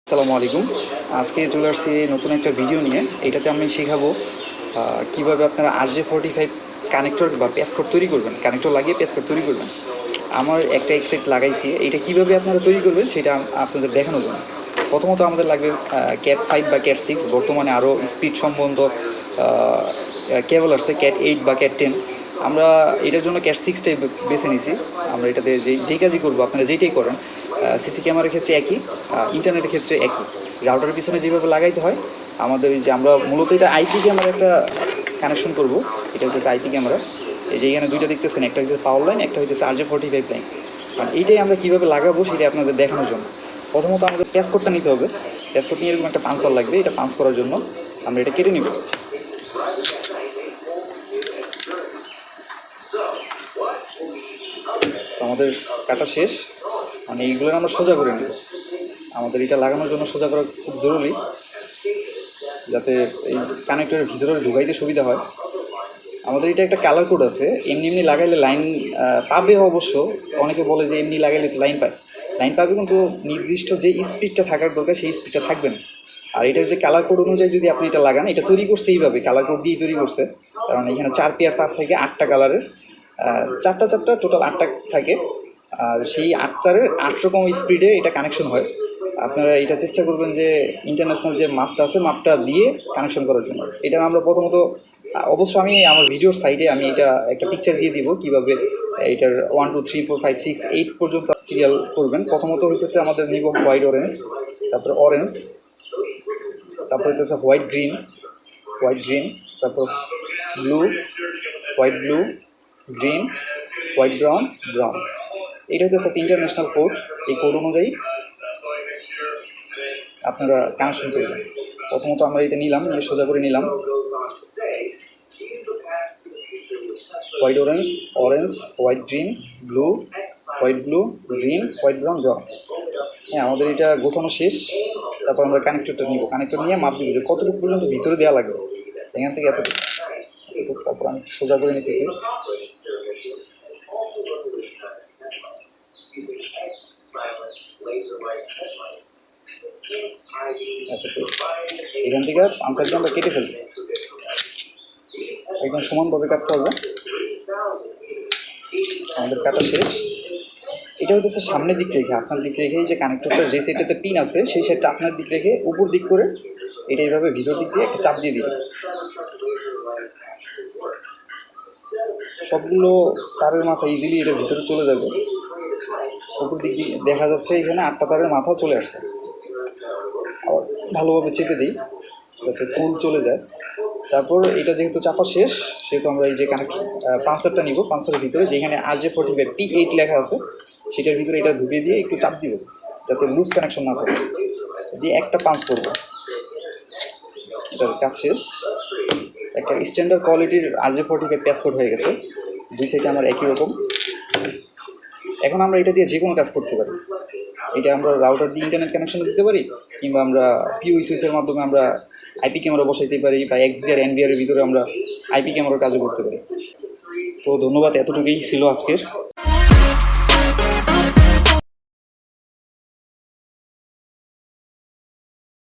আসসালামু আলাইকুম। আজকে চলে আসছি নতুন একটা ভিডিও নিয়ে। এটাতে আমি শেখাবো কীভাবে আপনারা RJ45 কানেক্টর বা প্যাসকোড তৈরি করবেন, কানেক্টর লাগিয়ে প্যাসকোড তৈরি করবেন। আমার একটা এক্সেট লাগাইছি, এইটা কীভাবে আপনারা তৈরি করবেন সেটা আপনাদের দেখানোর জন্য। প্রথমত আমাদের লাগবে ক্যাট 5 বা ক্যাট 6, বর্তমানে আরও স্পিড সম্বন্ধ কেবল আসছে ক্যাট 8 বা ক্যাট 10। আমরা এটার জন্য ক্যাট 6টাই বেছে নিয়েছি। আমরা এটাতে যেই কাজই করবো, আপনারা যেইটাই করেন, সিসি ক্যামেরার ক্ষেত্রে একই, ইন্টারনেটের ক্ষেত্রে একই। রাউটারের পিছনে যেভাবে লাগাইতে হয় আমাদের, এই যে আমরা মূলত এটা আইপি ক্যামেরা একটা কানেকশন করব। এটা হচ্ছে আইপি ক্যামেরা। এই যে এখানে দুইটা দেখতেছেন, একটা হচ্ছে পাওয়ার লাইন, একটা হচ্ছে RJ45 লাইন। কারণ এইটাই আমরা কীভাবে লাগাবো সেটা আপনাদের দেখানোর জন্য। প্রথমত আমাদের প্যাসকোডটা নিতে হবে। প্যাসকোড নিয়ে এরকম একটা পাঞ্চার লাগবে। এটা পাঞ্চ করার জন্য আমরা এটা কেটে নিব। আমাদের কাটা শেষ, মানে এইগুলো আমরা সোজা করে নেব। আমাদের এটা লাগানোর জন্য সোজা করা খুব জরুরি, যাতে এই কানেক্টরের ভিতরে ঢুকাইতে সুবিধা হয়। আমাদের এটা একটা কালার কোড আছে। এমনি এমনি লাগাইলে লাইন পাবে অবশ্য, অনেকে বলে যে এমনি লাগাইলে লাইন পায়। লাইন পাবে, কিন্তু নির্দিষ্ট যে স্পিডটা থাকার দরকার সেই স্পিডটা থাকবে না। আর এটা যে কালার কোড অনুযায়ী যদি আপনি এটা লাগান, এটা তৈরি করছে এইভাবে, কালার কোড দিয়েই তৈরি করছে। কারণ এখানে 4 পেয়ার তার থেকে 8টা কালারের, চারটা টোটাল 8টা থাকে। আর সেই 8টার 8 রকম স্পিডে এটা কানেকশন হয়। আপনারা এটা চেষ্টা করবেন যে ইন্টারন্যাশনাল যে মাপটা আছে, মাপটা দিয়ে কানেকশন করার জন্য। এটা আমরা প্রথমত, অবশ্য আমি আমার ভিডিওর সাইডে আমি এটা একটা পিকচার দিয়ে দিব কীভাবে এটার 1 2 3 4 5 6 8 পর্যন্ত সিরিয়াল করবেন। প্রথমত হচ্ছে আমাদের নিব হোয়াইট অরেঞ্জ, তারপরে অরেঞ্জ, তারপরে হচ্ছে হোয়াইট গ্রিন, তারপর blue, white blue, green, white brown, এটা হচ্ছে একটা ইন্টারন্যাশনাল কোড। এই কোড অনুযায়ী আপনারা কানেকশন করবেন। প্রথমত আমরা এটা নিলাম, নিয়ে সোজা করে নিলাম। White orange, white green, blue, white blue, green, white brown, হ্যাঁ, আমাদের এটা গোছানো শেষ। তারপর আমরা কানেক্টরটা নিব। কানেক্টর নিয়ে মাপ দিব যে কতটুকু পর্যন্ত ভিতরে দেওয়া লাগবে, এখান থেকে এতটুকু। তারপর আমি সোজা করে নিতেছি। এখান থেকে পাঞ্চার দিয়ে আমরা কেটে ফেলব। একদম সমানভাবে কাটতে হবে। আমাদের কাটা শেষ। এটা হচ্ছে সামনের দিক রেখে, আপনার দিক রেখে, যে কানেক্টরটা যে সাইডটাতে পিন আছে সেই সাইডটা আপনার দিক রেখে উপর দিক করে এটা এইভাবে ভিতর দিক দিয়ে একটা চাপ দিয়ে দিবে। সবগুলো তারের মাথা ইজিলি এটা ভিতরে চলে যাবে। উপর দিক দিয়ে দেখা যাচ্ছে এখানে 8টা তারের মাথাও চলে আসছে। আবার ভালোভাবে চেপে দিই যাতে ফুল চলে যায়। তারপর এটা যেহেতু চাপা শেষ, সেহেতু আমরা এই যে পাঞ্চারটা নিব। পাঞ্চারের ভিতরে যেখানে RJ45 P8 লেখা আছে সেটার ভিতরে এটা ঢুকিয়ে দিয়ে একটু চাপ দিব যাতে লুজ কানেকশন না করে। দিয়ে একটা পাঞ্চ করবো। এটার কাজ শেষ। একটা স্ট্যান্ডার্ড কোয়ালিটির RJ45 প্যাসকোড হয়ে গেছে। দুই সাইডে আমার একই রকম। এখন আমরা এটা দিয়ে যে কোনো কাজ করতে পারি। এটা আমরা রাউটার দিয়ে ইন্টারনেট কানেকশন দিতে পারি, কিংবা আমরা পিওই সুইচের মাধ্যমে আমরা আইপি ক্যামেরা বসাইতে পারি, বা XDR NVR এর ভিতরে আমরা আইপি ক্যামেরার কাজও করতে পারি। তো ধন্যবাদ, এতটুকুই ছিল আজকের।